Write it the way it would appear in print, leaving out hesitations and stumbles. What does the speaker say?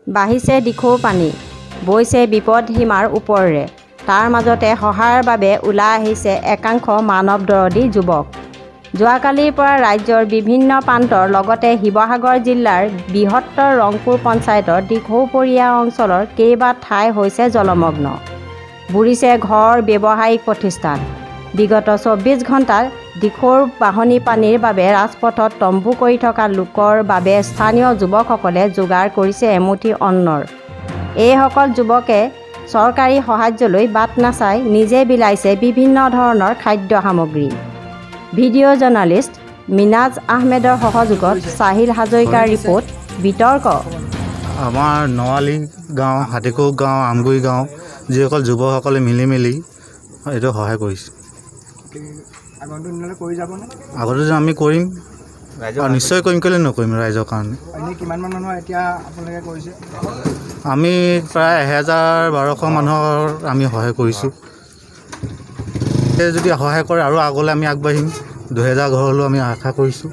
বাঢ়িছে দিখৌ পানী, বৈছে বিপদ সীমাৰ ওপৰেৰে। তাৰ মাজতে সহায়ৰ বাবে ওলাই আহিছে একাংশ মানৱদৰদী যুৱক। যোৱাকালিৰ পৰা ৰাজ্যৰ বিভিন্ন প্ৰান্তৰ লগতে শিৱসাগৰ জিলাৰ বৃহত্তৰ ৰংপুৰ পঞ্চায়তৰ দিখৌপৰীয়া অঞ্চলৰ কেইবা ঠাই হৈছে জলমগ্ন। বুৰিছে ঘৰ, ব্যৱসায়িক প্ৰতিষ্ঠান। বিগত 24 ঘণ্টাত দিখৌৰ বাঢ়নী পানীৰ বাবে ৰাজপথত তম্বু কৰি থকা লোকৰ বাবে স্থানীয় যুৱকসকলে যোগাৰ কৰিছে এমুঠি অন্নৰ। এইসকল যুৱকে চৰকাৰী সাহায্যলৈ বাট নাচাই নিজে বিলাইছে বিভিন্ন ধৰণৰ খাদ্য সামগ্ৰী। ভিডিঅ' জাৰ্নেলিষ্ট মিনাজ আহমেদৰ সহযোগত চাহিল হাজৰিকাৰ ৰিপৰ্ট, বিতৰ্ক। আমাৰ নৱালী গাঁও, হাতীকৌ গাঁও, আমগুৰি গাঁও যিসকল যুৱকসকলে মিলি এইটো সহায় কৰিছে। আগতে আমি কৰিম আৰু নিশ্চয় কৰিম, কেলৈ নকৰিম ৰাইজৰ কাৰণে। আমি প্ৰায় 1000-1200 মানুহৰ আমি সহায় কৰিছোঁ। যদি সহায় কৰে আৰু আগলৈ আমি আগবাঢ়িম, 2000 ঘৰ হ'লেও আমি আশা কৰিছোঁ।